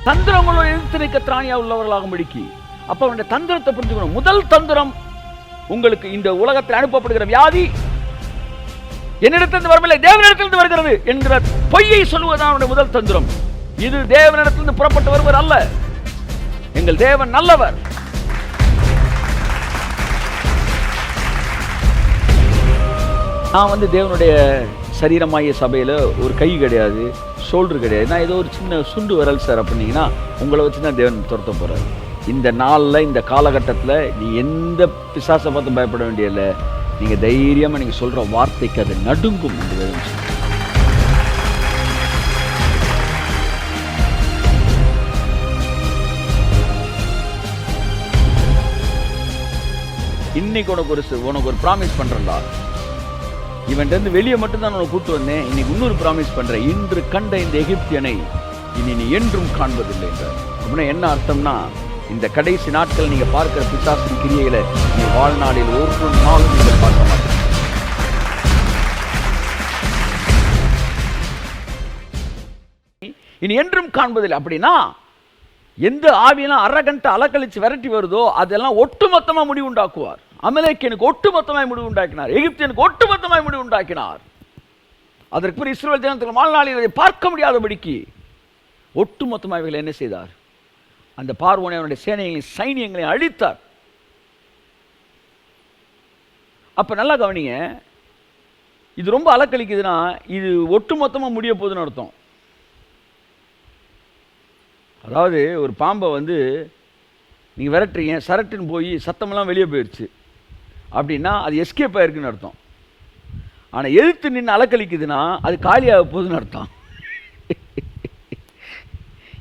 தந்திரங்களோடு எதிர்த்து நிற்க திராணியா உள்ளவர்களாக முடிக்கி. அப்ப அவனுடைய தந்திரத்தை புரிஞ்சுக்கணும். முதல் தந்திரம், உங்களுக்கு இந்த உலகத்தில் அனுப்பப்படுகிற வியாதி என்னிடத்திலிருந்து வரவில்லை, தேவனிடத்திலிருந்து வருகிறது என்கிற பொய்யை சொல்லுவதுதான் அவனுடைய முதல் தந்திரம். இது தேவனிடத்திலிருந்து புறப்பட்டு வருவர் அல்ல. எங்கள் தேவன் நல்லவர். நான் தேவனுடைய சரீரமாகிய சபையில் ஒரு கை கிடையாது, ஷோல்டர் கிடையாது. நான் ஏதோ ஒரு சின்ன சுண்டு வரல் சார் அப்படின்னீங்கன்னா உங்களை வச்சு தான் தேவன் துரத்த போகிறார். இந்த நாளில், இந்த காலகட்டத்தில் நீ எந்த பிசாசை பார்த்து பயப்பட வேண்டியதில்லை. நீங்கள் தைரியமாக நீங்கள் சொல்கிற வார்த்தைக்கு அது நடுங்கும் என்று வேதம் சொல்லுது. இன்னைக்கு உனக்கு ஒரு ப்ராமிஸ் பண்ணுறா, இவன்ட்டு வெளியே மட்டும்தான் உனக்கு கூட்டு வந்தேன். இன்னைக்கு இன்னொரு ப்ராமிஸ் பண்றேன், இன்று கண்ட இந்த எகிப்தியனை இனி நீ என்றும் காண்பதில்லை என்றார். அப்படின்னா என்ன அர்த்தம்னா, இந்த கடைசி நாட்கள் நீங்க பார்க்கிற பிசாசின் கிரியைகளை நீ வாழ்நாளில் ஒரு நாளும் நீங்கள் பார்க்க மாட்டீங்க. இனி என்றும் காண்பதில்லை. அப்படின்னா எந்த ஆவியெல்லாம் அரகண்ட அலக்கழிச்சு விரட்டி வருதோ அதெல்லாம் ஒட்டுமொத்தமா முடிவு உண்டாக்குவார். அமலேக்கியனுக்கு ஒட்டுமொத்தமாய் முடிவு உண்டாக்கினார். எகிப்தியனுக்கு ஒட்டுமொத்தமாய் முடிவு உண்டாக்கினார். அதற்கு பிறகு இஸ்ரவேல் ஜனத்தில் வாழ்நாளில் அதை பார்க்க முடியாதபடிக்கு ஒட்டுமொத்தமாக என்ன செய்தார்? அந்த பார்வோனை அவனுடைய சேனைகளையும் சைனியங்களையும் அழித்தார். அப்ப நல்லா கவனிங்க, இது ரொம்ப அலக்கழிக்குதுன்னா இது ஒட்டுமொத்தமா முடிய போகுதுன்னு அர்த்தம். அதாவது ஒரு பாம்பை நீங்க விரட்டுறீங்க, சரட்டுன்னு போய் சத்தமெல்லாம் வெளியே போயிடுச்சு அப்படின்னா அது எஸ்கேப் ஆயிருக்குன்னு அர்த்தம். ஆனால் எதிர்த்து நின்று அலக்கழிக்குதுன்னா அது காலியாக போகுதுன்னு அர்த்தம்.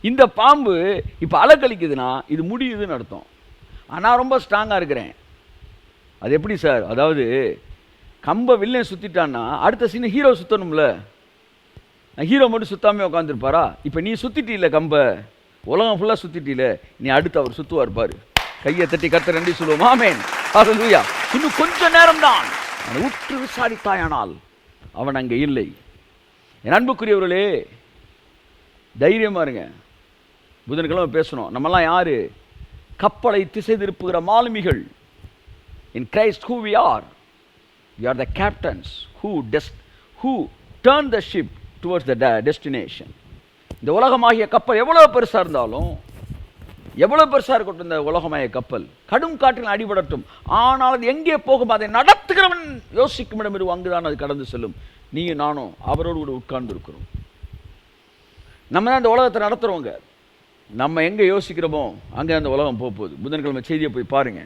இந்த பாம்பு இப்போ அலக்கழிக்குதுன்னா இது முடியுதுன்னு அர்த்தம். ஆனால் ரொம்ப ஸ்ட்ராங்காக இருக்கிறேன். அது எப்படி சார்? அதாவது கம்பை வில்லன் சுற்றிட்டான்னா அடுத்த சீனை ஹீரோ சுற்றணும்ல. ஹீரோ மட்டும் சுத்தாமே உட்காந்துருப்பாரா? இப்போ நீ சுற்றிட்டீல, கம்பை உலகம் ஃபுல்லாக சுற்றிட்டீல, நீ அடுத்து அவர் சுற்றுவார் பாரு. கையை தட்டி கர்த்தர் நன்றி சொல்லுவோம். ஆமென், ஹல்லேலூயா. இன்னும் கொஞ்ச நேரம் தான். உற்று விசாரித்தாயானால் அவன் அங்கே இல்லை. என் அன்புக்குரியவர்களே, தைரியமா இருங்க. புதன்கிழமை பேசணும். நம்மெல்லாம் யாரு? கப்பலை திசை திருப்புகிற மாலுமிகள். In Christ who we are the captains who turn the ship towards the destination. இந்த உலகமாகிய கப்பல் எவ்வளவு பெருசா இருந்தாலும், எவ்வளவு பெருசா இருக்கட்டும், இந்த உலகமாகிய கப்பல் கடும் காற்றில் அடிபடட்டும், ஆனால் அது எங்கே போகும் அதை நடத்துகிறவன் யோசிக்கும் இடம் இரு, அங்குதான் அது கடந்து செல்லும். நீயும் நானும் அவரோடு கூட உட்கார்ந்து இருக்கிறோம். நம்ம தான் இந்த உலகத்தை நடத்துறவங்க. நம்ம எங்கே யோசிக்கிறோமோ அங்கே அந்த உலகம் போகுது. புதன்கிழமை செய்தியை போய் பாருங்க.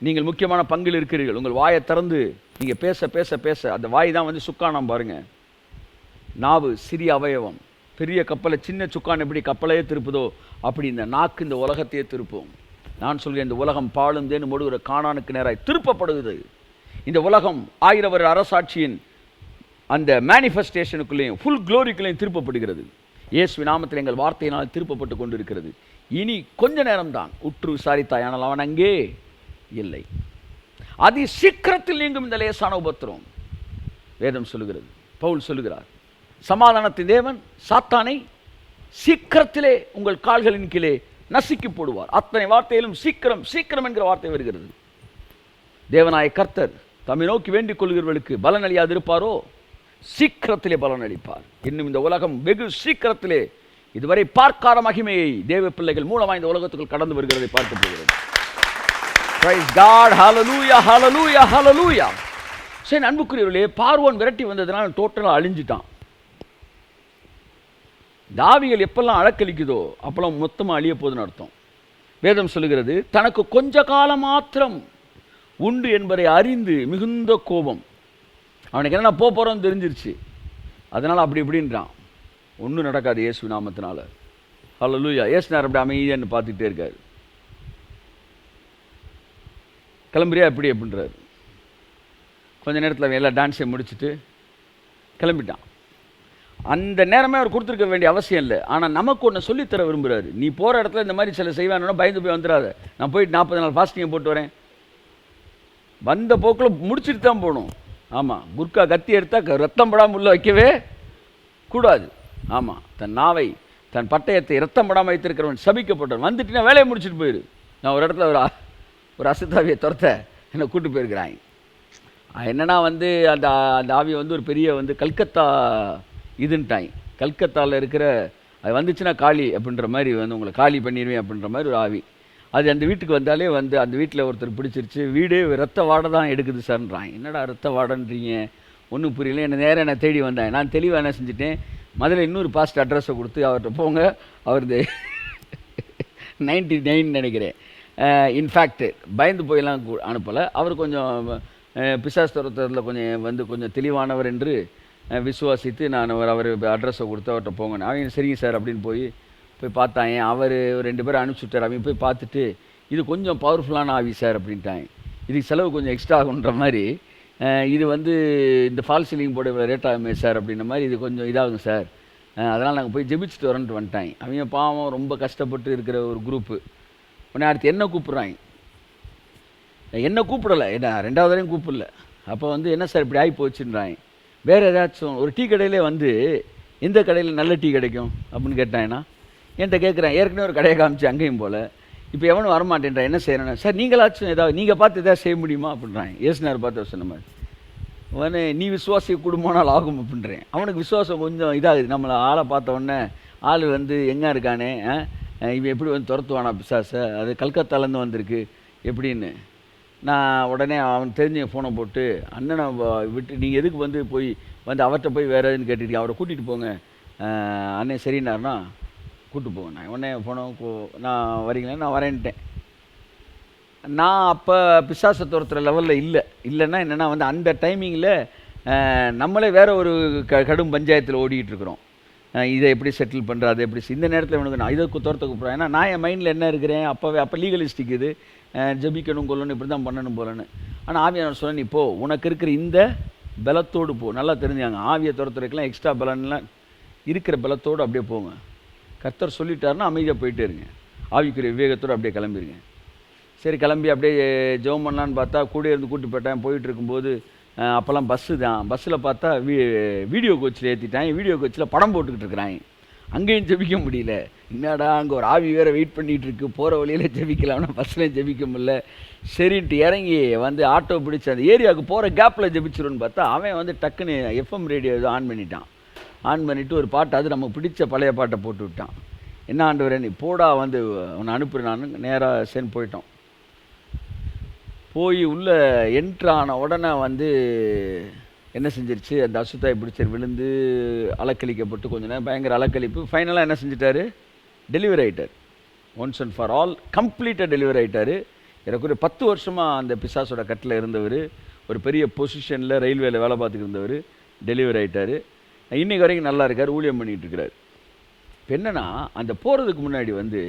நீங்கள் முக்கியமான பங்கில் இருக்கிறீர்கள். உங்கள் வாயை திறந்து நீங்கள் பேச பேச பேச அந்த வாய் தான் சுக்கானம் பாருங்க. நாவு சிறிய அவயவம். பெரிய கப்பலை சின்ன சுக்கான் எப்படி கப்பலையே திருப்புதோ அப்படி இந்த நாக்கு இந்த உலகத்தையே திருப்போம். நான் சொல்கிறேன், இந்த உலகம் பாலும் தேனும் ஓடுகிற கானானுக்கு நேராய் திருப்பப்படுகிறது. இந்த உலகம் 1000 வருட அரசாட்சியின் அந்த மேனிஃபெஸ்டேஷனுக்குள்ளேயும் ஃபுல் க்ளோரிக்குள்ளேயும் திருப்பப்படுகிறது. இயேசு நாமத்தில் எங்கள் வார்த்தையினால் திருப்பப்பட்டு கொண்டிருக்கிறது. இனி கொஞ்ச நேரம் தான். உற்று விசாரித்தாய், ஆனால் அவன் அங்கே இல்லை. அதி சீக்கிரத்தில் நீங்கும் இந்த லேசான உபத்திரம். வேதம் சொல்லுகிறது, பவுல் சொல்லுகிறார், சமாதானத்தின் தேவன் சாத்தானை சீக்கிரத்திலே உங்கள் கால்களின் கீழே நசுக்கி போடுவார். அத்தனை வார்த்தையிலும் சீக்கிரம் சீக்கிரம் என்கிற வார்த்தை வருகிறது. தேவனாய கர்த்தர் தம்மை நோக்கி வேண்டிக் கொள்கிறவர்களுக்கு பலன் அளியாது இருப்பாரோ? சீக்கிரத்திலே பலன் அளிப்பார். இன்னும் இந்த உலகம் வெகு சீக்கிரத்திலே இதுவரை பார்க்காத மகிமையை தேவ பிள்ளைகள் மூலமாக இந்த உலகத்துக்குள் கடந்து வருகிறதை பார்க்க போகிறது. Praise God, hallelujah, hallelujah, hallelujah. சரி அன்புக்குரியவர்களே, பார்வோன் விரட்டி வந்ததுனால டோட்டலாக அழிஞ்சிட்டான். தாவிகள் எப்பெல்லாம் அழக்களிக்குதோ அப்பெல்லாம் மொத்தமாக அழிய போதுன்னு அர்த்தம். வேதம் சொல்லுகிறது, தனக்கு கொஞ்ச காலம் மாத்திரம் உண்டு என்பதை அறிந்து மிகுந்த கோபம். அவனுக்கு என்ன போகிறோன்னு தெரிஞ்சிருச்சு. அதனால் அப்படி இப்படின்றான். ஒன்றும் நடக்காது இயேசு நாமத்தினால. ஹல்லேலூயா. இயேசுனார் அப்படி அமைதியான்னு பார்த்துக்கிட்டே இருக்காரு. கிளம்புறியா எப்படி அப்படின்றாரு. கொஞ்சம் நேரத்தில் அவன் எல்லா டான்ஸையும் முடிச்சுட்டு கிளம்பிட்டான். அந்த நேரமே அவர் கொடுத்துருக்க வேண்டிய அவசியம் இல்லை. ஆனால் நமக்கு ஒன்று சொல்லித்தர விரும்புகிறாரு. நீ போகிற இடத்துல இந்த மாதிரி சில செய்வானோன்னா பயந்து போய் வந்துடாத. நான் போயிட்டு 40 நாள் ஃபாஸ்டிங்கை போட்டு வரேன். வந்த போக்கில் முடிச்சுட்டு தான் போகணும். ஆமாம், குர்கா கத்தி எடுத்தால் ரத்தம் படாமல் உள்ள வைக்கவே கூடாது. ஆமாம், தன் நாவை தன் பட்டயத்தை இரத்தம் படாமல் வைத்திருக்கிறவன் சபிக்கப்பட்டவன். வந்துட்டுனா வேலையை முடிச்சுட்டு போயிரு. நான் ஒரு இடத்துல ஒரு அசுத்தாவியை துரத்த என்னை கூப்பிட்டு போயிருக்கிறாங்க. என்னென்னா வந்து அந்த அந்த ஆவியை வந்து ஒரு பெரிய வந்து கல்கத்தா இதுன்ட்டாங்க. கல்கத்தாவில் இருக்கிற அது வந்துச்சுன்னா காளி அப்படின்ற மாதிரி வந்து உங்களை காலி பண்ணிடுவேன் அப்படின்ற மாதிரி ஒரு ஆவி. அது அந்த வீட்டுக்கு வந்தாலே வந்து அந்த வீட்டில் ஒருத்தர் பிடிச்சிருச்சு. வீடு ரத்த வாடை தான் எடுக்குது சார்ன்றாங்க. என்னடா ரத்த வாடன்றீங்க, ஒன்றும் புரியல. என்னை நேரம் என்னை தேடி வந்தேன். நான் தெளிவாக என்ன செஞ்சுட்டேன், முதல்ல இன்னொரு பாஸ்ட் அட்ரஸை கொடுத்து அவர்கிட்ட போங்க, அவரது 99 நினைக்கிறேன். இன்ஃபேக்ட் பயந்து போயெல்லாம் அனுப்பலை. அவர் கொஞ்சம் பிசாசு துரத்துறதுல கொஞ்சம் தெளிவானவர் என்று விசுவாசித்து நான் அவர் அட்ரஸை கொடுத்து அவர்கிட்ட போங்க. அவங்க சரிங்க சார் அப்படின்னு போய் பார்த்தாங்க. அவர் 2 பேரை அனுப்பிச்சுட்டார். அவங்க போய் பார்த்துட்டு இது கொஞ்சம் பவர்ஃபுல்லான ஆவி சார் அப்படின்ட்டாங்க. இதுக்கு செலவு கொஞ்சம் எக்ஸ்ட்ரா ஆகுன்ற மாதிரி, இது வந்து இந்த ஃபால் சீலிங் போட இவ்வளோ ரேட் ஆகுமே சார் அப்படின்ற மாதிரி, இது கொஞ்சம் இதாகுங்க சார், அதனால் நாங்கள் போய் ஜெபிச்சுட்டு வரேன்ட்டு வந்துட்டாங்க. அவங்க பாவம் ரொம்ப கஷ்டப்பட்டு இருக்கிற ஒரு குரூப்பு. உடனே அடுத்து என்ன கூப்பிட்றாங்க, என்ன கூப்பிடலை, என்ன 2வது வரையும் கூப்பிடல. அப்போ வந்து என்ன சார் இப்படி ஆகி போச்சுன்றாங்க. வேறு ஏதாச்சும் ஒரு டீ கடையிலே வந்து எந்த கடையில் நல்ல டீ கிடைக்கும் அப்படின்னு கேட்டாங்கன்னா என்கிட்ட கேட்குறேன். ஏற்கனவே ஒரு கடையை காமிச்சு அங்கேயும் போல், இப்போ எவனும் வரமாட்டேன்றா, என்ன செய்யணும் சார், நீங்களாச்சும் ஏதாவது நீங்கள் பார்த்து எதாவது செய்ய முடியுமா அப்படின்றாங்க. ஏசுனார் பார்த்து சொன்ன மாதிரி. உடனே நீ விசுவாசி குடும்பம்னால் ஆகும் அப்படின்றேன். அவனுக்கு விசுவாசம் கொஞ்சம் இதாகுது. நம்மளை ஆளை பார்த்த உடனே ஆள் வந்து எங்கே இருக்கானே, இவன் எப்படி வந்து துரத்துவானா பிசாசை, அது கல்கத்தாலேருந்து வந்திருக்கு எப்படின்னு. நான் உடனே அவன் தெரிஞ்ச ஃபோனை போட்டு, அண்ணனை விட்டு நீங்கள் எதுக்கு வந்து வந்து அவர்கிட்ட போய் வேறு எதுன்னு கேட்டுட்டு அவரை கூட்டிகிட்டு போங்க அண்ணன் சரின்னாருன்னா கூப்பிட்டு போங்க. நான் உடனே போனோம், நான் வரீங்களா, நான் வரேன்ட்டேன். நான் அப்போ பிசாசை துரத்துற லெவலில் இல்லைன்னா என்னென்னா வந்து அந்த டைமிங்கில் நம்மளே வேறு ஒரு கடும் பஞ்சாயத்தில் ஓடிக்கிட்டு இருக்கிறோம். இதை எப்படி செட்டில் பண்ணுறது, அதை எப்படி இந்த நேரத்தில் இவனுக்கு நான் இதை துரத்த கூப்பிட்றேன். ஏன்னா நான் என் மைண்டில் என்ன இருக்கிறேன், அப்போ லீகலிஸ்டிக் இது, ஜபிக்கணும் கொள்ளணும் இப்படி தான் பண்ணணும் போலன்னு. ஆனால் ஆவியானவர் சொன்னேன், இப்போ உனக்கு இருக்கிற இந்த பலத்தோடு போ. நல்லா தெரிஞ்சாங்க, ஆவியை துரத்துறதுக்கெல்லாம் எக்ஸ்ட்ரா பலன்லாம் இருக்கிற பலத்தோடு அப்படியே போங்க. கர்த்தர் சொல்லிட்டாருன்னா அமைதியாக போயிட்டே இருங்க, ஆவிக்குரிய விவேகத்தோடு அப்படியே கிளம்பிடுங்க. சரி கிளம்பி அப்படியே ஜெபம் பண்ணலான்னு பார்த்தா கூட இருந்து கூட்டி போயிட்டேன். போயிட்டு இருக்கும்போது அப்போல்லாம் பஸ்ஸு தான், பஸ்ஸில் பார்த்தா வீடியோ கோச்சில் ஏற்றிட்டாங்க. வீடியோ கோச்சில் படம் போட்டுக்கிட்டு இருக்கிறாங்க. அங்கேயும் ஜெபிக்க முடியல. என்னடா அங்கே ஒரு ஆவி வேறு வெயிட் பண்ணிகிட்டு இருக்கு, போகிற வழியில் ஜெபிக்கலாம்னா பஸ்ஸில் ஜெபிக்க முடியல. சரின்ட்டு இறங்கி வந்து ஆட்டோ பிடிச்சி அந்த ஏரியாவுக்கு போகிற கேப்பில் ஜெபிச்சிருன்னு பார்த்தா அவன் வந்து டக்குன்னு எஃப்எம் ரேடியோ ஆன் பண்ணிட்டான். ஆன் பண்ணிவிட்டு ஒரு பாட்டு, அது நமக்கு பிடிச்ச பழைய பாட்டை போட்டு விட்டான். என்ன ஆண்டவரே நீ போடா, வந்து உன்னை அனுப்புகிறேன். நான் நேராக சேர்ந்து போயிட்டோம். போய் உள்ளே என்ட்ரான உடனே வந்து என்ன செஞ்சிருச்சு, அந்த அசுத்தாய் பிடிச்சர் விழுந்து அலக்களிக்கப்பட்டு கொஞ்ச நேரம் பயங்கர அலக்களிப்பு. ஃபைனலாக என்ன செஞ்சிட்டாரு, டெலிவரி ஆகிட்டார். ஒன்ஸ் அண்ட் ஃபார் ஆல் கம்ப்ளீட்டாக டெலிவரி ஆகிட்டார். எனக்கு ஒரு 10 வருஷமாக அந்த பிசாசோட கட்டில் இருந்தவர், ஒரு பெரிய பொசிஷனில் ரயில்வேல வேலை பார்த்துட்டு இருந்தவர், டெலிவரி ஆகிட்டார். இன்றைக்கு வரைக்கும் நல்லா இருக்கார், ஊழியம் பண்ணிகிட்டு இருக்கிறார். இப்போ என்னென்னா அந்த போகிறதுக்கு முன்னாடி வந்து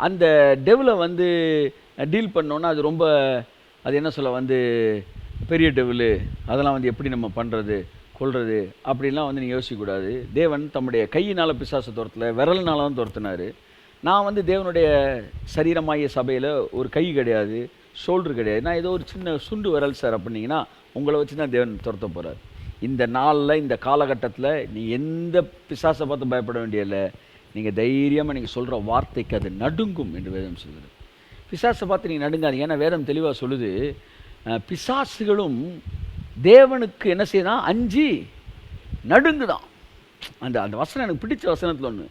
அந்த டெவலை வந்து டீல் பண்ணோன்னா அது ரொம்ப, அது என்ன சொல்ல வந்து பெரிய டெவிலு, அதெல்லாம் வந்து எப்படி நம்ம பண்ணுறது கொள்வது அப்படின்லாம் வந்து நீங்கள் யோசிக்கக்கூடாது. தேவன் தம்முடைய கையினால் பிசாசை துரத்தல, விரல்னால தான் துரத்தினார். நான் வந்து தேவனுடைய சரீரமாகிய சபையில் ஒரு கை கிடையாது, ஷோல்டர் கிடையாது, நான் ஏதோ ஒரு சின்ன சுண்டு விரல் சார் அப்படின்னீங்கன்னா உங்களை வச்சு தான் தேவன் துரத்த போகிறார். இந்த நாளில் இந்த காலகட்டத்தில் நீ எந்த பிசாசை பார்த்து பயப்பட வேண்டியதில்லை. நீங்கள் தைரியமாக நீங்கள் சொல்கிற வார்த்தைக்கு அது நடுங்கும் என்று வேதம் சொல்கிறது. பிசாசை பார்த்து நீங்கள் நடுங்காது. ஏன்னா வேதம் தெளிவாக சொல்லுது, பிசாசுகளும் தேவனுக்கு என்ன செய்யலாம், அஞ்சி நடுங்குதான். அந்த வசனம் எனக்கு பிடிச்ச வசனத்தில் ஒன்று.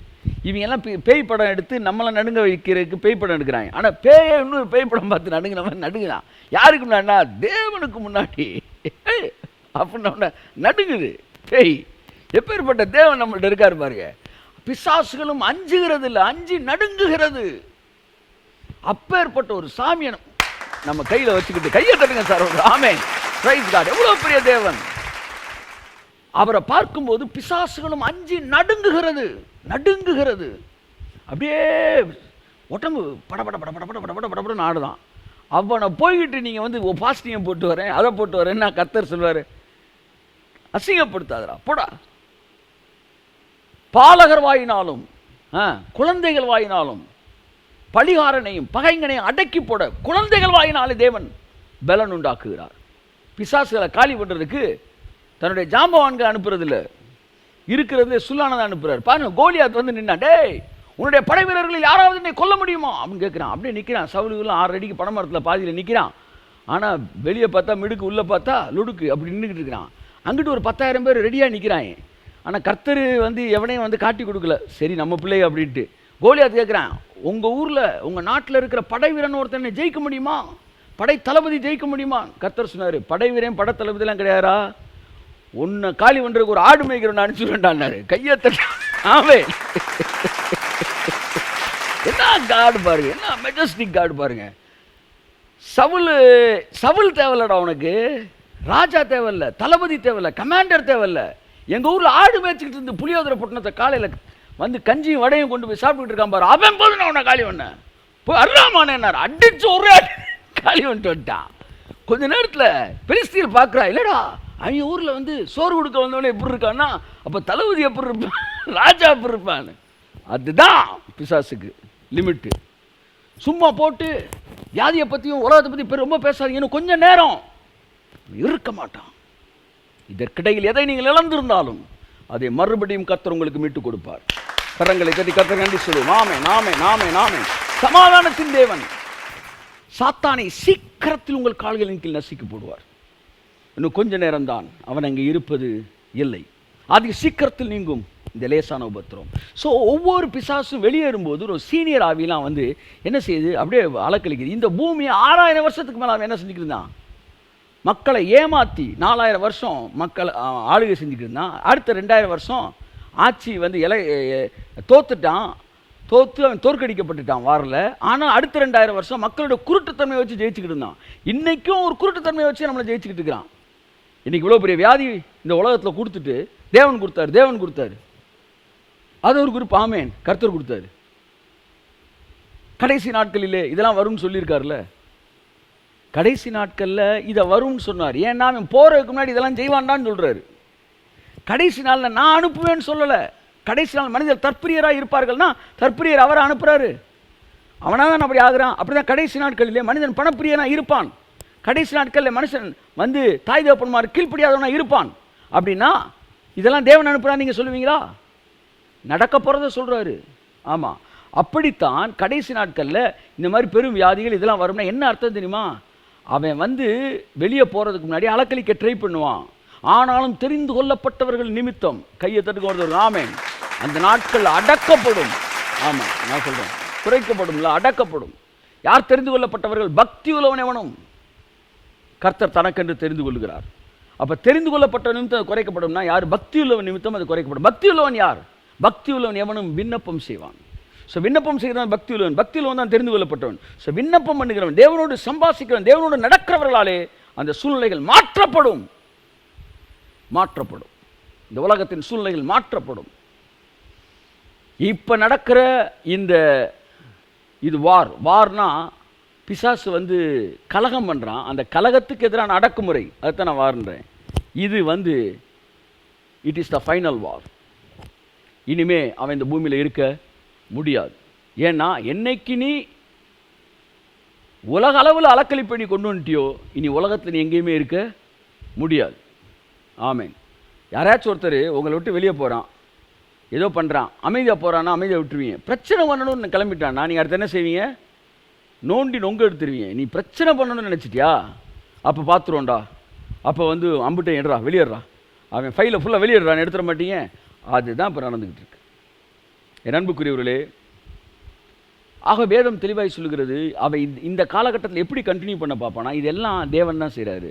இவங்கெல்லாம் பேய் படம் எடுத்து நம்மளாம் நடுங்க வைக்கிறதுக்கு பேய் படம் எடுக்கிறாங்க. ஆனால் பேயை இன்னொரு பேய் படம் பார்த்து நடுங்கிற மாதிரி நடுங்குதான். யாருக்கு முன்னாடினா தேவனுக்கு முன்னாடி அப்படின்னா நடுங்குது பேய். எப்பேற்பட்ட தேவன் நம்மள்ட்ட இருக்காரு பாருங்க. பிசாசுகளும் அஞ்சுகிறது இல்லை, அஞ்சி நடுங்குகிறது. அப்பேற்பட்ட ஒரு சாமியை நம்ம கையில் வச்சுக்கிட்டு கையை தட்டுங்க சார். ஆமென், பிரைஸ் காட். எவ்வளவு பெரிய தேவன். அவரை பார்க்கும்போது பிசாசுகளும் அஞ்சி நடுங்குகிறது. அப்படியே உடம்பு படபட படபட படபட படபட ஆடுதான். அவனை போய்கிட்டு நீங்கள் வந்து பாசிட்டிவ் போட்டு வரேன், அதை போட்டு வரேன், நான் கர்த்தர் சொல்வார், அசிங்கப்படுத்தாதரா போடா. பாலகர் வாயினாலும் குழந்தைகள் வாயினாலும் பழிகாரனையும் பகைங்கனையும் அடக்கி போட குழந்தைகள் வாயினாலே தேவன் பலன் உண்டாக்குகிறார். பிசாசுகளை காலி பண்ணுறதுக்கு தன்னுடைய ஜாம்பவான்களை அனுப்புறதில்லை, இருக்கிறதுலே சுல்லானதை அனுப்புறாரு. பாருங்க, கோலியாத் வந்து நின்னா, டேய் உன்னுடைய படை வீரர்களில் யாராவது என்னை கொல்ல முடியுமா அப்படின்னு கேட்குறான். அப்படியே நிற்கிறான். சவுலுக்குலாம் 6 அடிக்கு பனைமரத்தில் பாதியில் நிற்கிறான். ஆனால் வெளியே பார்த்தா மிடுக்கு, உள்ளே பார்த்தா லுடுக்கு, அப்படி நின்றுக்கிட்டு இருக்கிறான். அங்கிட்டு ஒரு 10,000 பேர் ரெடியாக நிற்கிறாங்க. ஆனால் கர்த்தர் வந்து எவனையும் வந்து காட்டி கொடுக்கல. சரி நம்ம பிள்ளை அப்படின்ட்டு கோலியாத் கேட்குறான், உங்கள் ஊரில் உங்கள் நாட்டில் இருக்கிற படை வீரன் ஒருத்தனை ஜெயிக்க முடியுமா? படை தளபதி ஜெயிக்க முடியுமா? கர்த்தர் சொன்னார், படை வீரன் படை தளபதிலாம் கிடையாரா, உன்னை காலி பண்ணுறதுக்கு ஒரு ஆடு மேய்க்கிறவன் அனுப்பிச்சுட்டான்னாரு. கையை தட்ட. ஆமே, என்ன காடு பாருங்க, என்ன மெஜஸ்டிக் காடு பாருங்க. சவுல் தேவையில்லடா உனக்கு, ராஜா தேவையில்ல, தளபதி தேவையில்ல, கமாண்டர் தேவையில்ல. எங்கள் ஊரில் ஆடு மேய்ச்சிக்கிட்டு இருந்து புளியோதரை பொட்டினத்தை காலையில் வந்து கஞ்சியும் வடையும் கொண்டு போய் சாப்பிட்டுட்டு இருக்கான் பாரு, அவன் போது நான் உன்னை காலி பண்ணேன். போய் அருளாமானேன்னார், அடிச்சு ஒரு காலி பண்ணிட்டு வந்துட்டான். கொஞ்ச நேரத்தில் பெலிஸ்தியர் பார்க்குறா, இல்லைடா அவங்க ஊரில் வந்து சோறு கொடுக்க வந்தவனே எப்படி இருக்கான்னா, அப்போ தளபதி எப்படி இருப்பான், ராஜா எப்படி இருப்பான்னு. அதுதான் பிசாசுக்கு லிமிட்டு. சும்மா போட்டு வியாதியை பற்றியும் உலகத்தை பற்றி ரொம்ப பேசாதீங்க, இன்னும் கொஞ்சம் நேரம் இருக்க மாட்டான். இதற்கிடையில் எதை நீங்கள் இழந்திருந்தாலும் அதை மறுபடியும் கர்த்தர் உங்களுக்கு மீட்டுக் கொடுப்பார். கரங்களை தட்டி கர்த்தர் நன்றி சொல்லுவோம். நாமே நாமே நாமே நாமே. சமாதானத்தின் தேவன் சாத்தானை சீக்கிரத்தில் உங்கள் கால்களின் கீழ் நசுக்கி போடுவார். இன்னும் கொஞ்ச நேரம் தான், அவன் அங்கே இருப்பது இல்லை. அது சீக்கிரத்தில் நீங்கும் இந்த லேசான உபத்திரம். ஸோ ஒவ்வொரு பிசாசும் வெளியேறும்போது ஒரு சீனியர் ஆவிலாம் வந்து என்ன செய்யுது, அப்படியே அலக்கழிக்குது. இந்த பூமியை 6000 வருஷத்துக்கு மேலே அவன் என்ன செஞ்சுக்கிட்டு இருந்தான், மக்களை ஏமாற்றி 4000 வருஷம் மக்கள் ஆளுகை செஞ்சுக்கிட்டு இருந்தான். அடுத்த 2000 வருஷம் ஆட்சி வந்து தோத்துட்டான், தோற்று அவன் தோற்கடிக்கப்பட்டுட்டான் வாரில். ஆனால் அடுத்த 2000 வருஷம் மக்களோட குருட்டுத்தன்மையை வச்சு ஜெயிச்சுக்கிட்டு இருந்தான். இன்றைக்கும் ஒரு குருட்டுத்தன்மையை வச்சு நம்மளை ஜெயிச்சுக்கிட்டு இருக்கிறான். இன்றைக்கி இவ்வளோ பெரிய வியாதி இந்த உலகத்தில் கொடுத்துட்டு தேவன் கொடுத்தாரு, அது ஒரு குறிப்பு. ஆமேன், கர்த்தர் கொடுத்தாரு. கடைசி நாட்களிலே இதெல்லாம் வரும்னு சொல்லியிருக்காருல்ல, கடைசி நாட்களில் இதை வரும்னு சொன்னார். ஏன்னா அவன் போகிறதுக்கு முன்னாடி இதெல்லாம் செய்வான்டான்னு சொல்கிறாரு. கடைசி நாளில் நான் அனுப்புவேன்னு சொல்லலை. கடைசி நாள் மனிதர் தற்பிரியராக இருப்பார்கள்னா தற்பிரியர் அவரை அனுப்புகிறாரு. அவனாக தான் அப்படி ஆகுறான். அப்படி தான் கடைசி நாட்களிலே மனிதன் பணப்பிரியனாக இருப்பான். கடைசி நாட்களில் மனுஷன் வந்து தாய் தகப்பன்மார் கீழ்ப்படியாதவனாக இருப்பான். அப்படின்னா இதெல்லாம் தேவன் அனுப்புகிறான் நீங்கள் சொல்லுவீங்களா? நடக்க போகிறத சொல்கிறாரு. ஆமாம், அப்படித்தான் கடைசி நாட்களில் இந்த மாதிரி பெரும் வியாதிகள் இதெல்லாம் வரும்னா என்ன அர்த்தம் தெரியுமா? அவன் வந்து வெளியே போகிறதுக்கு முன்னாடி அலக்களிக்க ட்ரை பண்ணுவான். ஆனாலும் தெரிந்து கொள்ளப்பட்டவர்கள் நிமித்தம் கையை தட்டுக்கு ஆமேன், அந்த நாட்கள் அடக்கப்படும். ஆமாம், நான் சொல்கிறேன், குறைக்கப்படும்ல, அடக்கப்படும். யார் தெரிந்து கொள்ளப்பட்டவர்கள்? பக்தி உள்ளவன் எவனும் கர்த்தர் தனக்கென்று தெரிந்து கொள்கிறார். அப்போ தெரிந்து கொள்ளப்பட்ட நிமித்தம் அது குறைக்கப்படும்னா யார்? பக்தி உள்ளவன் நிமித்தம் அது குறைக்கப்படும். பக்தி உள்ளவன் யார்? பக்தி உள்ளவன் எவனும் விண்ணப்பம் செய்வான். ஸோ விண்ணப்பம் செய்கிறவன் பக்தி உள்ளவன், பக்தி உள்ளவன் தான் தெரிந்து கொள்ளப்பட்டவன். ஸோ விண்ணப்பம் பண்ணுகிறவன், தேவனோடு சம்பாசிக்கிறவன், தேவனோடு நடக்கிறவர்களாலே அந்த சூழ்நிலைகள் மாற்றப்படும். இந்த உலகத்தின் சூழ்நிலைகள் மாற்றப்படும். இப்போ நடக்கிற இது வார்னா பிசாசு வந்து கலகம் பண்ணுறான். அந்த கலகத்துக்கு எதிரான அடக்குமுறை, அதுதான் நான் வார்ன்றேன். இது வந்து இட் இஸ் த ஃபைனல் வார். இனிமே அவன் இந்த பூமியில் இருக்க முடியாது. ஏன்னா என்னைக்கு நீ உலக அளவில் அலக்களிப்பை நீ கொண்டு வந்துட்டியோ, இனி உலகத்தில் நீ எங்கேயுமே இருக்க முடியாது. ஆமேன். யாராச்சும் ஒருத்தர் உங்களை விட்டு வெளியே போகிறான், ஏதோ பண்ணுறான், அமைதியாக போகிறான்னா அமைதியாக விட்டுருவீங்க. பிரச்சனை பண்ணணும்னு கிளம்பிட்டான்னா நீங்கள் அடுத்து என்ன செய்வீங்க? நோண்டி நொங்க எடுத்துருவீங்க. நீ பிரச்சனை பண்ணணும்னு நினச்சிட்டியா, அப்போ பார்த்துருவோண்டா, அப்போ வந்து அம்புட்டை எடுறா, வெளியேறா, அவன் ஃபைலை ஃபுல்லாக வெளியேறான்னு எடுத்துட மாட்டீங்க. அதுதான் இப்போ நடந்துக்கிட்டு இருக்கு என் அன்புக்குரியவர்களே. ஆக வேதம் தெளிவாய் சொல்லுகிறது, அவை இந்த காலகட்டத்தில் எப்படி கண்டினியூ பண்ண பார்ப்பானா, இதெல்லாம் தேவன் தான் செய்கிறாரு.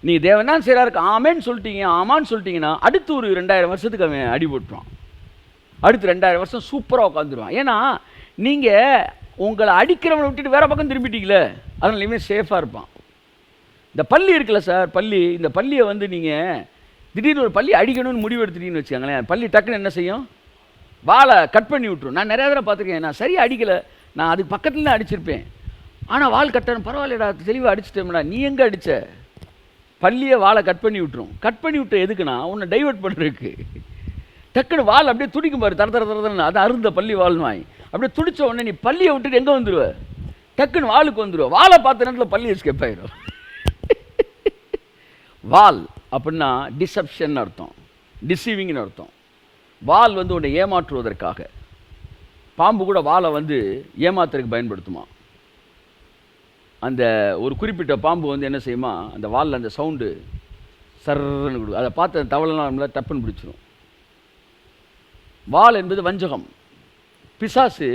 நீங்கள் தேவன் தான் செய்கிறாருக்கு ஆமேன்னு சொல்லிட்டீங்க, ஆமான்னு சொல்லிட்டீங்கன்னா அடுத்து ஒரு 2000 வருஷத்துக்கு அவன் அடி போட்டுருவான். அடுத்து 2000 வருஷம் சூப்பராக உட்காந்துருவான். ஏன்னா நீங்கள் உங்களை அடிக்கிறவனை விட்டுட்டு வேறு பக்கம் திரும்பிட்டீங்களே, அதனால் இவன் சேஃபாக இருப்பான். இந்த பள்ளி இருக்குல்ல சார், இந்த பள்ளியை வந்து நீங்கள் திடீர்னு ஒரு பள்ளி அடிக்கணும்னு முடிவு எடுத்துட்டீங்கன்னு வச்சுக்கோங்களேன், பள்ளி டக்குன்னு என்ன செய்யும்? வாழை கட் பண்ணி விட்டுரும். நான் நிறையா தடவை பார்த்துருக்கேன். நான் சரியாக அடிக்கலை, நான் அதுக்கு பக்கத்தில் தான் அடிச்சிருப்பேன். ஆனால் வால் கட்டணும், பரவாயில்லடா தெளிவாக அடிச்சிட்டேன்டா. நீ எங்கே அடித்த? பள்ளியை வாழை கட் பண்ணி விட்டுரும். கட் பண்ணி விட்ட எதுக்குன்னா உன்னை டைவெர்ட் பண்ணுறதுக்கு. டக்குன்னு வால் அப்படியே துடிக்கும் பாரு, தர தர தரன்னு. அது அருந்த பள்ளி வாழ்வாய். அப்படியே துடிச்ச உடனே நீ பள்ளியை விட்டுட்டு எங்கே வந்துடுவ? டக்குன்னு வாளுக்கு வந்துடுவ. வாழை பார்த்த நேரத்தில் பள்ளி எஸ்கேப் ஆயிடும். வால் அப்படின்னா டிசப்ஷன் அர்த்தம். டிசீவிங்னு அர்த்தம். வால் வந்து உன்னை ஏமாற்றுவதற்காக. பாம்பு கூட வாலை வந்து ஏமாத்துறதுக்கு பயன்படுத்துமா. அந்த ஒரு குறிப்பிட்ட பாம்பு வந்து என்ன செய்யுமா, அந்த வாலில் அந்த சவுண்டு சர்ன்னு கொடுக்கும். அதை பார்த்து அந்த தவளைலாம் நம்மள டப்புன்னு பிடிச்சிரும். வால் என்பது வஞ்சகம். பிசாசு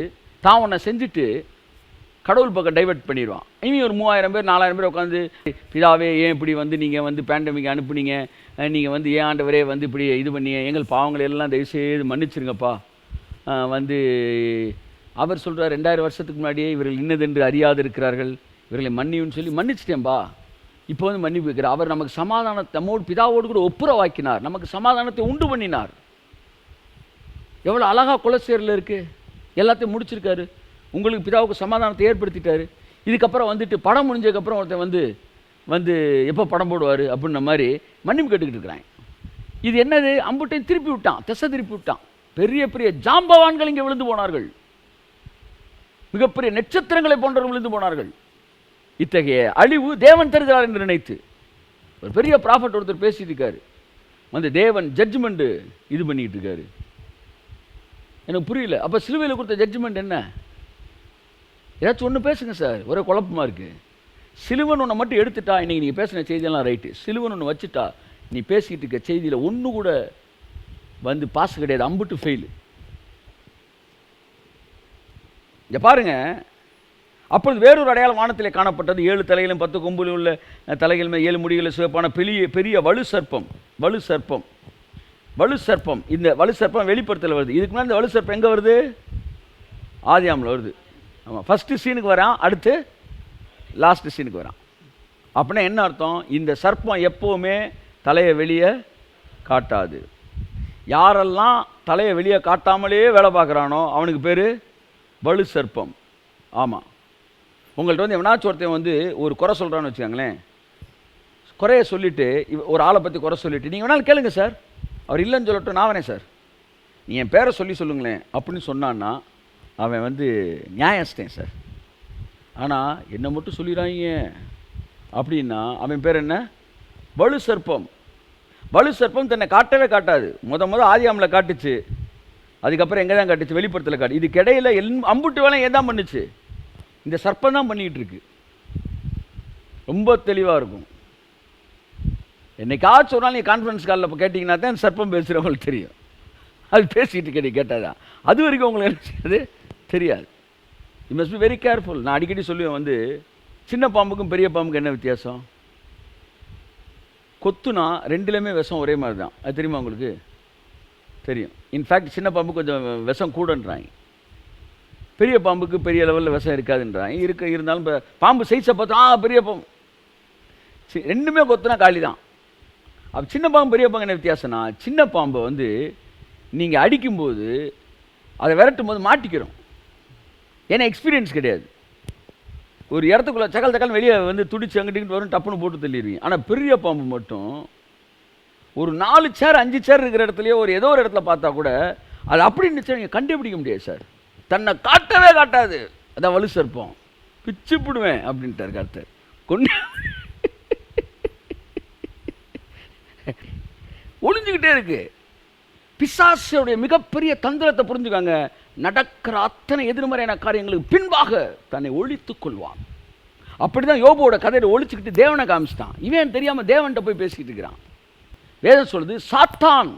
தான் ஒன்றை செஞ்சுட்டு கடவுள் பக்கம் டைவெர்ட் பண்ணிடுவான். இனி ஒரு 3000 பேர் 4000 பேர் உட்காந்து, பிதாவே ஏன் இப்படி வந்து நீங்கள் வந்து பேண்டமிக் அனுப்புனீங்க, நீங்கள் வந்து ஏன் ஆண்டவரே வந்து இப்படி இது பண்ணீங்க, எங்கள் பாவங்களை எல்லாம் தயவுசெய்து மன்னிச்சிருங்கப்பா. வந்து அவர் சொல்கிறார் 2000 வருஷத்துக்கு முன்னாடியே இவர்கள் இன்னதென்று அறியாது இருக்கிறார்கள், இவர்களை மன்னியுன்னு சொல்லி மன்னிச்சிட்டேன்பா. இப்போ வந்து மன்னிப்பு வைக்கிறார். அவர் நமக்கு சமாதானத்தை நம்மோடு பிதாவோடு கூட ஒப்புரவாக்கினார், நமக்கு சமாதானத்தை உண்டு பண்ணினார். எவ்வளோ அழகாக குலசேரில் இருக்குது, எல்லாத்தையும் முடிச்சிருக்காரு. உங்களுக்கு பிதாவுக்கு சமாதானத்தை ஏற்படுத்திட்டாரு. இதுக்கப்புறம் வந்துட்டு படம் முடிஞ்சதுக்கப்புறம் ஒருத்தன் வந்து வந்து எப்போ படம் போடுவார் அப்படின்ன மாதிரி மன்னிப்பு கேட்டுக்கிட்டு இருக்கிறாங்க. இது என்னது, அம்புட்டையும் திருப்பி விட்டான், திசை திருப்பி விட்டான். பெரிய பெரிய ஜாம்பவான்கள் இங்கே விழுந்து போனார்கள், மிகப்பெரிய நட்சத்திரங்களை போன்றவர்கள் விழுந்து போனார்கள். இத்தகைய அழிவு தேவன் தருகிறார் என்று நினைத்து ஒரு பெரிய ப்ராஃபட் ஒருத்தர் பேசிட்டு இருக்காரு, வந்து தேவன் ஜட்ஜ்மெண்ட் இது பண்ணிட்டு இருக்காரு. எனக்கு புரியல. அப்போ சிலுவையில் கொடுத்த ஜட்ஜ்மெண்ட் என்ன? ஏதாச்சும் ஒன்று பேசுங்க சார், ஒரே குழப்பமாக இருக்குது. சிலுவன் ஒன்றை மட்டும் எடுத்துட்டா, இன்றைக்கி நீங்கள் பேசின செய்தியெல்லாம் ரைட்டு. சிலுவன் ஒன்று வச்சுட்டா நீ பேசிக்கிட்டு இருக்க செய்தியில் ஒன்று கூட வந்து பாஸ் கிடையாது, அம்புட்டு ஃபெயிலு. இங்கே பாருங்க, அப்பொழுது வேறொரு அடையாளம் வானத்திலே காணப்பட்டது. 7 தலைகளும் 10 கொம்புகளும் உள்ள தலைகள் மேல் 7 முடிகளும் சிவப்பான பெரிய பெரிய வலு சர்ப்பம். வலு சர்ப்பம், வலு சர்ப்பம். இந்த வலு சர்ப்பம் வெளிப்படுத்தல வருது. இதுக்கு முன்னாடி இந்த வலு சர்ப்பம் எங்கே வருது? ஆதியாமில் வருது. ஆமாம், ஃபஸ்ட்டு சீனுக்கு வரான், அடுத்து லாஸ்ட் சீனுக்கு வரான். அப்படின்னா என்ன அர்த்தம்? இந்த சர்ப்பம் எப்போவுமே தலையை வெளியே காட்டாது. யாரெல்லாம் தலையை வெளியே காட்டாமலே வேலை பார்க்குறானோ அவனுக்கு பேர் வலு சர்ப்பம். ஆமாம், உங்கள்கிட்ட வந்து எவனாச்சும் ஒருத்தன் வந்து ஒரு குறை சொல்கிறான்னு வச்சுக்கோங்களேன், குறைய சொல்லிவிட்டு ஒரு ஆளை பற்றி குறை சொல்லிவிட்டு நீங்கள் வேணாலும் கேளுங்க சார், அவர் இல்லைன்னு சொல்லட்டும், நான் வரேன் சார், நீ என் பேரை சொல்லுங்களேன் அப்படின்னு சொன்னான்னா அவன் வந்து நியாயஸ்தேன் சார். ஆனால் என்னை மட்டும் சொல்லிடுறாங்க அப்படின்னா அவன் பேர் என்ன? வலு சர்ப்பம். வலு சர்ப்பம் தன்னை காட்டவே காட்டாது. முத ஆதியாமில் காட்டுச்சு, அதுக்கப்புறம் எங்கே தான் காட்டுச்சு? வெளிப்படுத்தல காட்டு. இதுக்கு இடையில அம்புட்டு வேலை ஏன் தான் பண்ணுச்சு? இந்த சர்ப்பம் தான் பண்ணிக்கிட்டு இருக்கு. ரொம்ப தெளிவாக இருக்கும். என்னைக்காச்சும் ஒரு நாள் நீ கான்ஃபரன்ஸ் காலில் இப்போ கேட்டிங்கன்னா தான் சர்ப்பம் பேசுகிறவங்களுக்கு தெரியும். அது பேசிக்கிட்டு கேட்டாதான் அது வரைக்கும் உங்களுக்கு என்ன செய்யாது தெரியாது. You must be very careful. நான் அடிக்கடி சொல்லுவேன், வந்து சின்ன பாம்புக்கும் பெரிய பாம்புக்கும் என்ன வித்தியாசம்? கொத்துனா ரெண்டுலேயுமே விஷம் ஒரே மாதிரி தான். அது தெரியுமா உங்களுக்கு? தெரியும். இன்ஃபேக்ட் சின்ன பாம்பு கொஞ்சம் விஷம் கூடன்றாங்க, பெரிய பாம்புக்கு பெரிய லெவலில் விஷம் இருக்காதுன்றாங்க. இருந்தாலும் இப்போ பாம்பு சைஸை பார்த்தா பெரிய பாம்பு, ரெண்டுமே கொத்துனா காலி தான். அப்போ சின்ன பாம்பு பெரிய பாம்பு என்ன வித்தியாசம்னா, சின்ன பாம்பை வந்து நீங்கள் அடிக்கும்போது அதை விரட்டும் போது மாட்டிக்கிறோம், ஏன்னா எக்ஸ்பீரியன்ஸ் கிடையாது. ஒரு இடத்துக்குள்ளே சக்கல் தக்கல் வெளியே வந்து துடிச்சு அங்கிட்டு வரும், டப்புன்னு போட்டு தள்ளிடுவீங்க. ஆனால் பெரிய பாம்பு மட்டும் ஒரு 4 சேர் 5 சேர் இருக்கிற இடத்துலையோ ஒரு ஏதோ ஒரு இடத்துல பார்த்தா கூட அது அப்படின்னு நீங்கள் கண்டுபிடிக்க முடியாது சார். தன்னை காட்டவே காட்டாது. அதான் வலு சர்ப்பம். பிச்சு போடுவேன் அப்படின்ட்டார் கர்த்தர். கொண்டு ஒளிஞ்சுக்கிட்டே இருக்கு. பிசாசுடைய மிகப்பெரிய தந்திரத்தை புரிஞ்சுக்காங்க. நடக்கிற அத்தனை எதிர்மறையான காரியங்களுக்கு பின்பாக தன்னை ஒழித்துக் கொள்வான். அப்படிதான் யோபோட கதையை ஒழிச்சுக்கிட்டு தேவனை காமிச்சிட்டான். இவன் தெரியாம தேவன்கிட்ட போய் பேசிக்கிட்டு இருக்கிறான். வேதம் சொல்லுது, சாத்தான்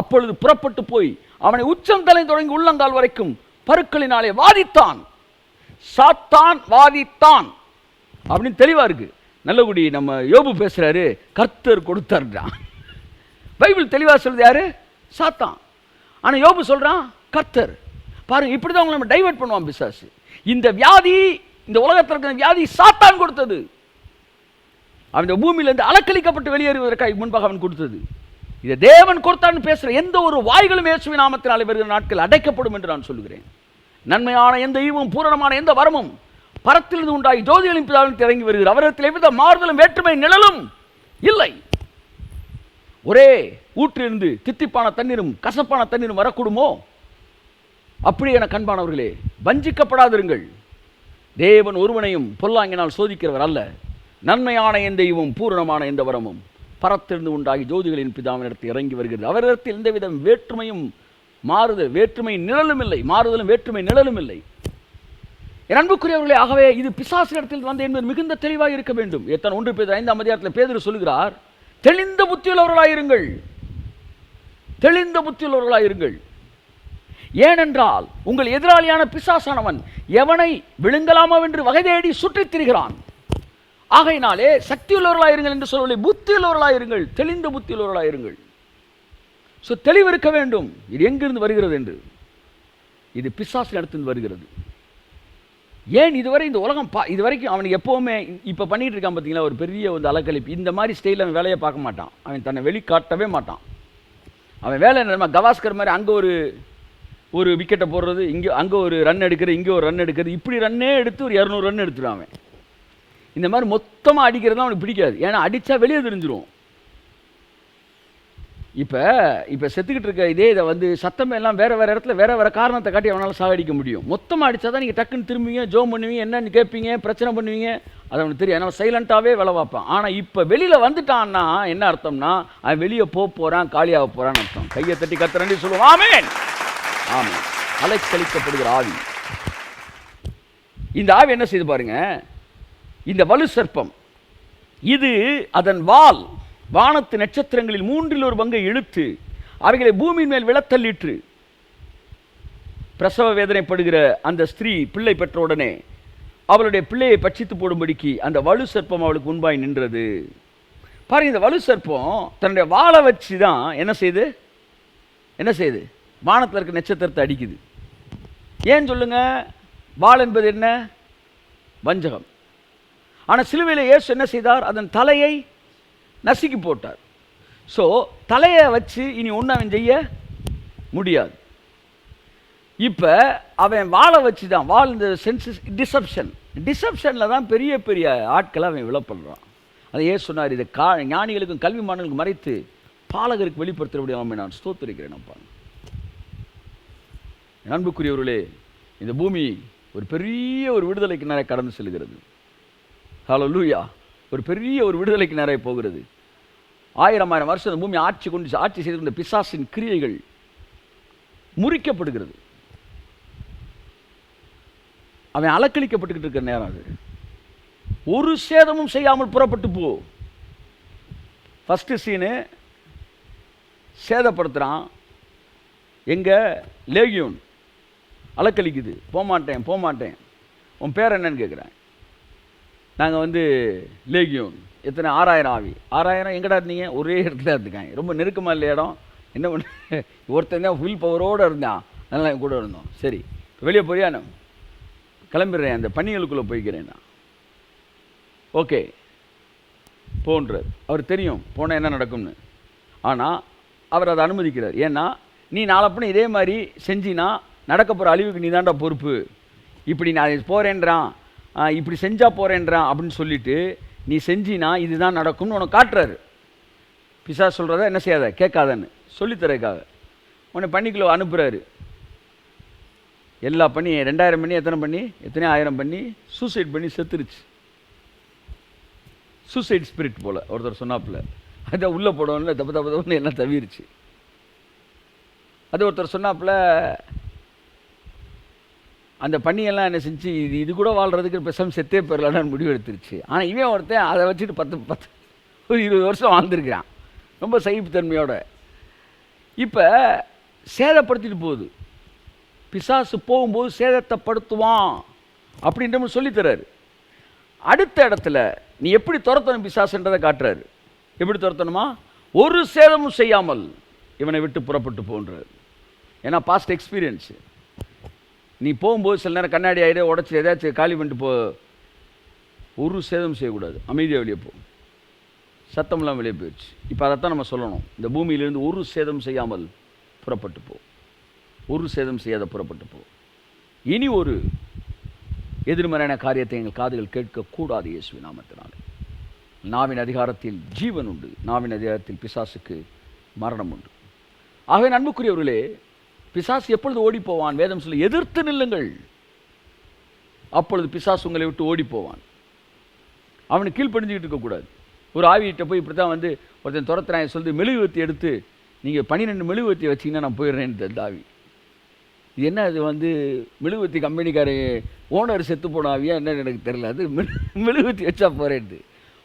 அப்பொழுது புறப்பட்டு போய் அவனை உச்சம் தலை தொடங்கி உள்ளங்கால் வரைக்கும் பருக்களினாலே வாதித்தான். சாத்தான் வாதித்தான் அப்படின்னு தெளிவா இருக்கு. நல்லகுடி நம்ம யோபு பேசுறாரு, கர்த்தர் கொடுத்தாருடான். பைபிள் தெளிவா சொல்லுது யாரு? சாத்தான். ஆனா யோபு சொல்றான் கர்த்தர். பாருங்க, இப்படிதான் உங்களை நம்ம டைவர்ட் பண்ணுவான் பிசாசு. இந்த வியாதி, இந்த உலகத்தில் இருக்கிற வியாதி சாத்தான் கொடுத்தது. அவன் பூமியிலிருந்து அலக்களிக்கப்பட்டு வெளியேறுவதற்காக முன்பாக அவன் கொடுத்தது. இதை தேவன் கொடுத்தான்னு பேசுற எந்த ஒரு வாய்களும் இயேசுவின் நாமத்தினாலே வருகிற நாட்கள் அடைக்கப்படும் என்று நான் சொல்லுகிறேன். நன்மையான எந்த ஈவும் பூரணமான எந்த வரமும் பரத்திலிருந்து உண்டாகி ஜோதிகளின் பிதாவிலிருந்து இறங்கி வருகிற அவரிடத்தில் எவ்வித மாறுதலும் வேற்றுமை நிழலும் இல்லை. ஒரே ஊற்றிலிருந்து தித்திப்பான தண்ணீரும் கசப்பான தண்ணீரும் வரக்கூடுமோ? அப்படி என கண்பானவர்களே, வஞ்சிக்கப்படாதிருங்கள். தேவன் ஒருவனையும் பொல்லாங்கினால் சோதிக்கிறவர் அல்ல. நன்மையான எந்த ஈவும் பூரணமான எந்த வரமும் பரத்திலிருந்து உண்டாகி ஜோதிகளின் பிதாவினிடத்தில் இறங்கி வருகிறது. அவரிடத்தில் எந்தவித வேற்றுமையும் வேற்றுமை நிழலும் இல்லை, மாறுதலும் வேற்றுமை நிழலும் இல்லை. என் அன்புக்குரியவர்களே, ஆகவே இது பிசாசினிடத்தில் வந்த என்பது மிகுந்த தெளிவாக இருக்க வேண்டும். எத்தனை 1 பேதுரு 5ஆம் அதிகாரத்தில் பேதுரு சொல்கிறார், தெளிந்த புத்தியுள்ளவர்களாயிருங்கள், தெளிந்த புத்தியுள்ளவர்களாயிருங்கள். ஏனென்றால் உங்கள் எதிராளியான பிசாசானவன் எவனை விழுங்கலாமா என்று வகை தேடி சுற்றித் திரிகிறான். ஆகையினாலே சக்தியுள்ளவர்களாயிருங்கள் என்று சொல்லவில்லை, புத்தியுள்ளவர்களாயிருங்கள், தெளிந்த புத்தியுள்ளவர்களாயிருங்கள். தெளிவு இருக்க வேண்டும். இது எங்கிருந்து வருகிறது என்று, இது பிசாசின் இடத்திலிருந்து வருகிறது. ஏன் இதுவரை இந்த உலகம் இதுவரைக்கும் அவனுக்கு எப்போவுமே இப்போ பண்ணிட்டு இருக்கான் பார்த்தீங்களா, ஒரு பெரிய ஒரு அலக்கழிப்பு. இந்த மாதிரி ஸ்டைலில் அவன் வேலையை பார்க்க மாட்டான், அவன் தன்னை வெளிக்காட்டவே மாட்டான். அவன் வேலை என்ன, கவாஸ்கர் மாதிரி அங்கே ஒரு விக்கெட்டை போடுறது, இங்கே அங்கே ஒரு ரன் எடுக்கிறது, இங்கே ஒரு ரன் எடுக்கிறது, இப்படி ரன்னே எடுத்து ஒரு 200 ரன் எடுத்துருவான் அவன். இந்த மாதிரி மொத்தமாக அடிக்கிறது தான் அவனுக்கு பிடிக்காது, ஏன்னா அடித்தா வெளியே தெரிஞ்சிடும். இப்போ செத்துக்கிட்டு இருக்க இதை வந்து சத்தம் எல்லாம் வேறு இடத்துல வேறு காரணத்தை காட்டி அவனால் சாகடிக்க முடியும். மொத்தமாக அடித்தா தான் நீங்கள் டக்குன்னு திரும்புவீங்க, ஜோம் பண்ணுவீங்க, என்னன்னு கேட்பீங்க, பிரச்சனை பண்ணுவீங்க, அது அவனுக்கு தெரியும். ஏன்னா சைலண்ட்டாகவே வேலை பார்ப்பான். ஆனால் இப்போ வெளியில் வந்துட்டான்னா என்ன அர்த்தம்னா, அவன் வெளியே போகிறான், காலியாக போகிறான்னு அர்த்தம். கையை தட்டி கத்துறேன்னு சொல்லுவான். ஆமென், ஆமென். அலைக்கழிக்கப்படுகிற ஆவி. இந்த ஆவி என்ன செய்து பாருங்க, இந்த வலு சர்ப்பம் இது அதன் வால் வானத்து நட்சத்திரங்களில் 1/3 பங்கை இழுத்து அவைகளை பூமியின் மேல் விழத்தள்ளிற்று. பிரசவ வேதனைப்படுகிற அந்த ஸ்திரீ பிள்ளை பெற்ற உடனே அவளுடைய பிள்ளையை பட்சித்து போடும்படிக்கு அந்த வலு சர்ப்பம் அவளுக்கு முன்பாய் நின்றது. பாருங்க, இந்த வலு சர்ப்பம் தன்னுடைய வாளை வச்சு தான் என்ன செய்யுது, வானத்தில் இருக்க நட்சத்திரத்தை அடிக்குது. ஏன் சொல்லுங்க, வாள் என்பது என்ன, வஞ்சகம். ஆனால் சிலுவையில் இயேசு என்ன செய்தார், அதன் தலையை நசுக்கி போட்டார். தலையை வச்சு இனி ஒன்று அவன் செய்ய முடியாது. இப்போ அவன் வாழை வச்சு தான், இந்த சென்சஸ் டிசப்ஷனில் தான் பெரிய பெரிய ஆட்களை அவன் விளப்படுறான். அதை ஏன் சொன்னார், இதை ஞானிகளுக்கும் கல்விமான்களுக்கும் மறைத்து பாலகருக்கு வெளிப்படுத்துகிறபடி நான் ஸ்தோத்திரிக்கிறேன். அப்பா, அன்புக்குரியவர்களே, இந்த பூமி ஒரு பெரிய ஒரு விடுதலைக்கு நிறைய கடந்து செல்கிறது. ஹல்லேலூயா. ஒரு பெரிய ஒரு விடுதலைக்கு நிறைய போகிறது. 1000 வருஷம் இந்த பூமி ஆட்சி செய்திருந்த பிசாசின் கிரியைகள் முறிக்கப்படுகிறது. அவன் அலக்களிக்கப்பட்டுக்கிட்டு இருக்கிற நேரம் அது. ஒரு சேதமும் செய்யாமல் புறப்பட்டு போ. ஃபர்ஸ்ட் சீனு சேதப்படுத்துகிறான். எங்க லேகியோன் அலக்களிக்குது, போமாட்டேன். உன் பேர் என்னன்னு கேட்குறேன். நாங்கள் லேகியோன். எத்தனை 6000 ஆவி. 6000 எங்கடா இருந்தீங்க, ஒரே இடத்துல இருந்துக்காங்க. ரொம்ப நெருக்கமாக இல்லை இடம். என்ன பண்ண, ஒருத்தன் தான் ஃபுல் பவரோடு இருந்தான், அதனால் என் கூட இருந்தோம். சரி, வெளியே போறியா, நான் கிளம்பிடுறேன், அந்த பணிகளுக்குள்ளே போய்க்கிறேன் நான். ஓகே போன்றார். அவர் தெரியும் போனால் என்ன நடக்கும்னு. ஆனால் அவர் அதை அனுமதிக்கிறார். ஏன்னா நீ நாளப்பண்ண இதே மாதிரி செஞ்சினா நடக்க போகிற அழிவுக்கு நீ தாண்டா பொறுப்பு. இப்படி நான் போகிறேன்றான், இப்படி செஞ்சால் போகிறேன்றான் அப்படின்னு சொல்லிவிட்டு நீ செஞ்சினா இதுதான் நடக்கும்னு உனக்கு காட்டுறாரு. பிசாசு சொல்கிறத என்ன செய்யாத, கேட்காதன்னு சொல்லித்தரக்காக உன்னை பண்ணிக்குள்ள அனுப்புகிறாரு. எல்லா பண்ணி 2000 பண்ணி எத்தனை 1000 பண்ணி சூசைட் பண்ணி செத்துருச்சு. சூசைட் ஸ்பிரிட் போல் ஒருத்தர் சொன்னாப்புல, அதை உள்ளே போடணும்ல தப்பு எல்லாம் தவிர்ச்சு. அது ஒருத்தர் சொன்னாப்புல, அந்த பண்ணியெல்லாம் என்ன செஞ்சு இது கூட வாழ்கிறதுக்கு பெசம் செத்தே பெறலான்னு முடிவு எடுத்துருச்சு. ஆனால் இவன் ஒருத்தன் அதை வச்சுட்டு 10 ஒரு 20 வருஷம் வாழ்ந்துருக்கிறான் ரொம்ப சகிப்புத்தன்மையோட. இப்போ சேதப்படுத்திட்டு போகுது. பிசாசு போகும்போது சேதத்தைப்படுத்துவான் அப்படின்ற சொல்லித்தராரு. அடுத்த இடத்துல நீ எப்படி துரத்தணும் பிசாசுன்றதை காட்டுறாரு. எப்படி துரத்தணுமா, ஒரு சேதமும் செய்யாமல் இவனை விட்டு புறப்பட்டு போன்றார். ஏன்னா பாஸ்ட் எக்ஸ்பீரியன்ஸு. நீ போகும்போது சில நேரம் கண்ணாடி ஆகிட உடச்சி ஏதாச்சும் காலி பண்ணிட்டு போ. ஒரு சேதம் செய்யக்கூடாது, அமைதியாக வெளியே போ. சத்தமெல்லாம் வெளியே போயிடுச்சு. இப்போ அதைத்தான் நம்ம சொல்லணும். இந்த பூமியிலிருந்து ஒரு சேதம் செய்யாமல் புறப்பட்டு போ, ஒரு சேதம் செய்யாத புறப்பட்டு போ. இனி ஒரு எதிர்மறையான காரியத்தை எங்கள் காதுகள் கேட்கக்கூடாது இயேசுவின் நாமத்தினாலே. நாவின் அதிகாரத்தில் ஜீவன் உண்டு, நாவின் அதிகாரத்தில் பிசாசுக்கு மரணம் உண்டு. ஆகவே அன்புக்குரியவர்களே, பிசாசு எப்பொழுது ஓடி போவான், வேதம் சொல்லி எதிர்த்து நில்லுங்கள், அப்பொழுது பிசாசு உங்களை விட்டு ஓடி போவான். அவனுக்கு கீழ்ப்படிஞ்சுக்கிட்டு இருக்கக்கூடாது. ஒரு ஆவியிட்ட போய் இப்படி தான் வந்து ஒருத்தன் துரத்துறான் சொல்லி மெழுகுவத்தி எடுத்து நீங்கள் 12 மெழுகுவத்தி வச்சிங்கன்னா நான் போயிடுறேன்னு அந்த ஆவி. இது என்ன, அது வந்து மெழுகுவத்தி கம்பெனிக்கார ஓனர் செத்து போன ஆவியா என்னன்னு எனக்கு தெரியல. அது மெழுகுவத்தி வச்சா போகிறேன்ட்டு.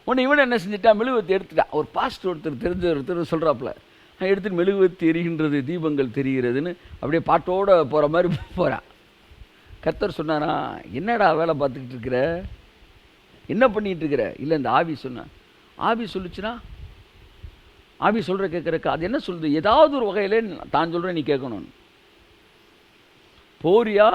உடனே இவன் என்ன செஞ்சுட்டா, மெழுகுவத்தி எடுத்துட்டான். ஒரு பாஸ்டர் ஒருத்தர் தெரிஞ்ச ஒருத்தர் சொல்கிறாப்புல, எடுத்துட்டு மெழுகுவத்தி எரிகின்றது, தீபங்கள் தெரிகிறதுன்னு அப்படியே பாட்டோடு போகிற மாதிரி போகிறான். கர்த்தர் சொன்னாரா, என்னடா வேலை பார்த்துக்கிட்டு இருக்கிற, என்ன பண்ணிகிட்டு இருக்கிற? இல்லை இந்த ஆவி சொன்னான். ஆவி சொல்லிச்சுன்னா ஆவி சொல்கிற கேட்குறக்கு அது என்ன சொல்லுது, ஏதாவது ஒரு வகையிலே தான் சொல்கிறேன் நீ கேட்கணும்னு. போறியா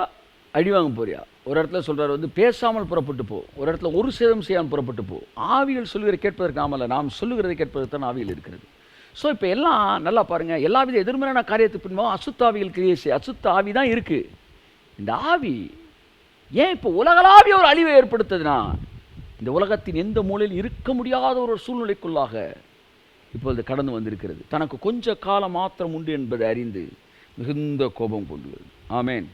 அடிவாங்க போறியா? ஒரு இடத்துல சொல்கிறார் வந்து பேசாமல் புறப்பட்டு போ, ஒரு இடத்துல ஒரு சேதம் செய்யாமல் புறப்பட்டு போ. ஆவிகள் சொல்லுகிற கேட்பதற்கு நாமல்ல, நாம் சொல்லுகிறதை கேட்பதற்கு தான் ஆவிகள் இருக்கிறது. ஸோ இப்போ எல்லாம் நல்லா பாருங்கள், எல்லா வித எதிர்மறையான காரியத்துக்கு பின்பும் அசுத்தாவிகள் கிரியை செய்ய அசுத்த ஆவி தான் இருக்குது. இந்த ஆவி ஏன் இப்போ உலகளாவிய ஒரு அழிவை ஏற்படுத்துதுன்னா, இந்த உலகத்தின் எந்த மூலையில் இருக்க முடியாத ஒரு சூழ்நிலைக்குள்ளாக இப்பொழுது கடந்து வந்திருக்கிறது. தனக்கு கொஞ்ச காலம் மாத்திரம் உண்டு என்பதை அறிந்து மிகுந்த கோபம் கொண்டு வருது. ஆமேன்.